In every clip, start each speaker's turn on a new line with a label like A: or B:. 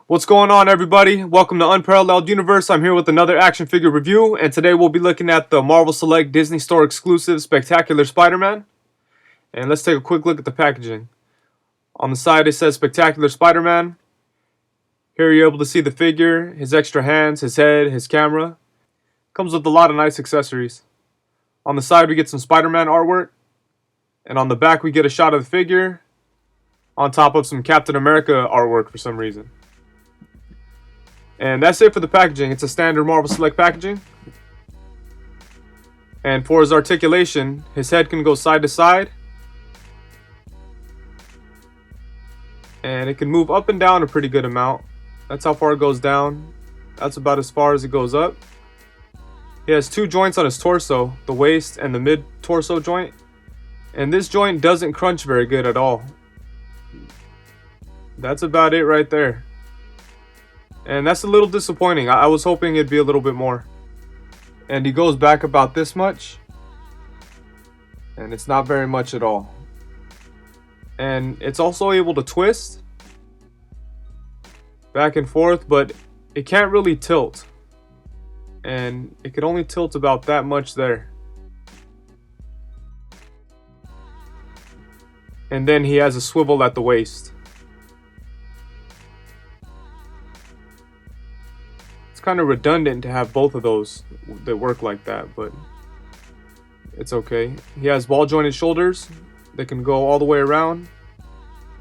A: What's going on, everybody? Welcome to Unparalleled Universe. I'm here with another action figure review, and today we'll be looking at the Marvel Select Disney Store exclusive Spectacular Spider-Man. And let's take a quick look at the packaging. On the side it says Spectacular Spider-Man. Here you're able to see the figure, his extra hands, his head, his camera. Comes with a lot of nice accessories. On the side we get some Spider-Man artwork, and on the back we get a shot of the figure on top of some Captain America artwork for some reason. And that's it for the packaging. It's a standard Marvel Select packaging. And for his articulation, his head can go side to side. And it can move up and down a pretty good amount. That's how far it goes down. That's about as far as it goes up. He has two joints on his torso, the waist and the mid-torso joint. And this joint doesn't crunch very good at all. That's about it right there. And that's a little disappointing. I was hoping it'd be a little bit more. And he goes back about this much. And it's not very much at all. And it's also able to twist back and forth, but it can't really tilt. And it could only tilt about that much there. And then he has a swivel at the waist. Kind of redundant to have both of those that work like that, but it's okay. He has ball jointed shoulders that can go all the way around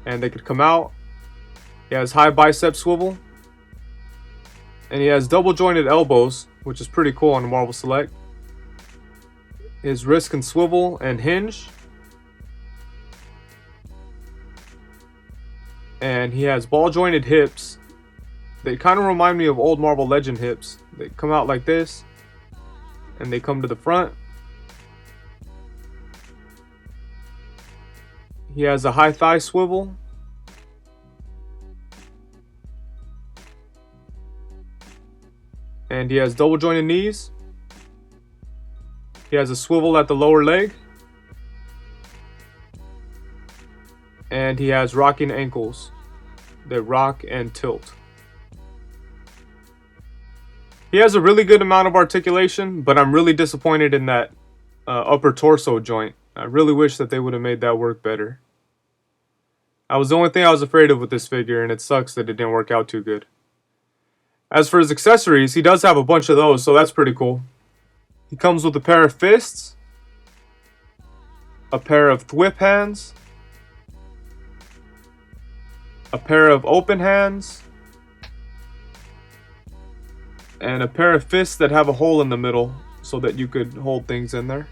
A: and they could come out. He has high bicep swivel, and he has double jointed elbows, which is pretty cool on the Marvel Select. His wrist can swivel and hinge, and he has ball jointed hips. They kind of remind me of old Marvel Legend hips. They come out like this, and they come to the front. He has a high thigh swivel. And he has double jointed knees. He has a swivel at the lower leg. And he has rocking ankles that rock and tilt. He has a really good amount of articulation, but I'm really disappointed in that upper torso joint. I really wish that they would have made that work better. That was the only thing I was afraid of with this figure, and it sucks that it didn't work out too good. As for his accessories, he does have a bunch of those, so that's pretty cool. He comes with a pair of fists, a pair of thwip hands, a pair of open hands, and a pair of fists that have a hole in the middle so that you could hold things in there.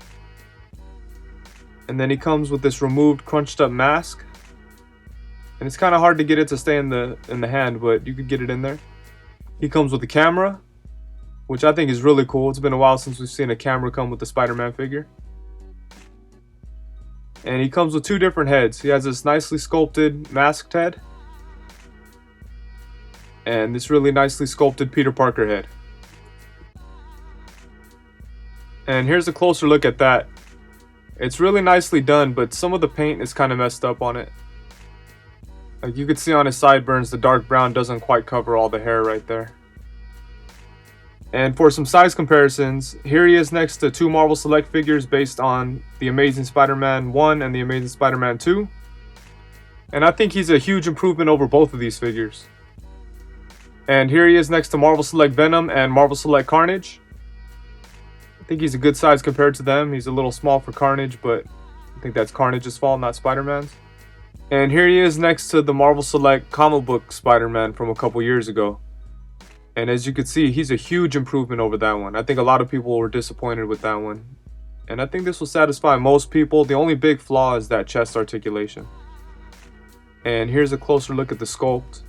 A: And then he comes with this removed crunched up mask. And it's kind of hard to get it to stay in the hand, but you could get it in there. He comes with a camera, which I think is really cool. It's been a while since we've seen a camera come with the Spider-Man figure. And he comes with two different heads. He has this nicely sculpted masked head, and this really nicely sculpted Peter Parker head. And here's a closer look at that. It's really nicely done, but some of the paint is kind of messed up on it. Like you could see on his sideburns, the dark brown doesn't quite cover all the hair right there. And for some size comparisons, here he is next to two Marvel Select figures based on The Amazing Spider-Man 1 and The Amazing Spider-Man 2. And I think he's a huge improvement over both of these figures. And here he is next to Marvel Select Venom and Marvel Select Carnage. I think he's a good size compared to them. He's a little small for Carnage, but I think that's Carnage's fault, not Spider-Man's. And here he is next to the Marvel Select comic book Spider-Man from a couple years ago. And as you can see, he's a huge improvement over that one. I think a lot of people were disappointed with that one. And I think this will satisfy most people. The only big flaw is that chest articulation. And here's a closer look at the sculpt.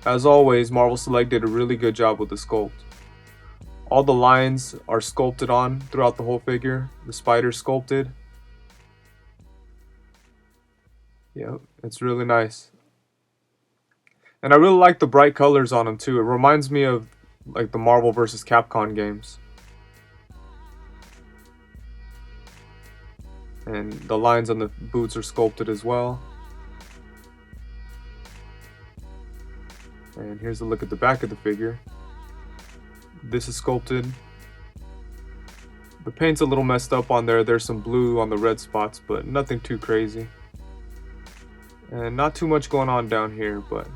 A: As always, Marvel Select did a really good job with the sculpt. All the lines are sculpted on throughout the whole figure. The spider's sculpted. Yep, it's really nice. And I really like the bright colors on him too. It reminds me of like the Marvel vs. Capcom games. And the lines on the boots are sculpted as well. And here's a look at the back of the figure. This is sculpted. The paint's a little messed up on there. There's some blue on the red spots, but nothing too crazy. And not too much going on down here, but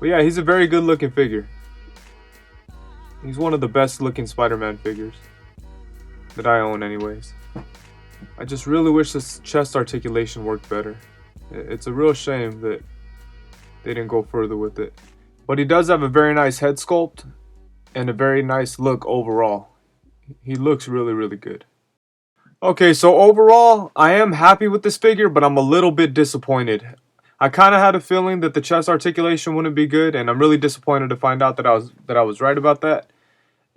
A: yeah, he's a very good looking figure. He's one of the best looking Spider-Man figures that I own anyways. I just really wish this chest articulation worked better. It's a real shame that they didn't go further with it. But he does have a very nice head sculpt and a very nice look overall. He looks really, really good. Okay, so overall, I am happy with this figure, but I'm a little bit disappointed. I kind of had a feeling that the chest articulation wouldn't be good, and I'm really disappointed to find out that I was right about that.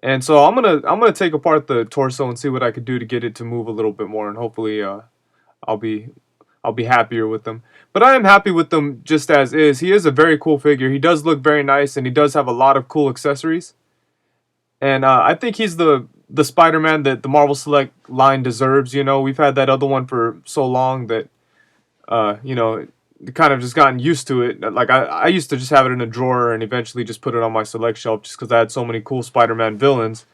A: And so I'm gonna take apart the torso and see what I could do to get it to move a little bit more, and hopefully I'll be happier with them. But I am happy with them just as is. He is a very cool figure. He does look very nice, and he does have a lot of cool accessories. And I think he's the Spider-Man that the Marvel Select line deserves. You know, we've had that other one for so long that you know, kind of just gotten used to it. Like I used to just have it in a drawer and eventually just put it on my Select shelf just because I had so many cool Spider-Man villains.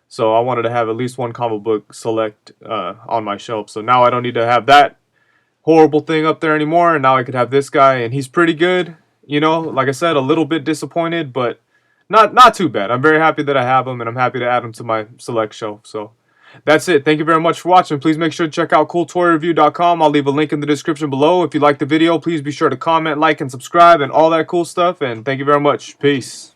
A: So I wanted to have at least one comic book Select on my shelf. So now I don't need to have that horrible thing up there anymore, and now I could have this guy, and he's pretty good. You know, like I said, a little bit disappointed, but not too bad. I'm very happy that I have him, and I'm happy to add him to my Select shelf. So that's it. Thank you very much for watching. Please make sure to check out CoolToyReview.com. I'll leave a link in the description below. If you liked the video, please be sure to comment, like, and subscribe, and all that cool stuff. And thank you very much. Peace.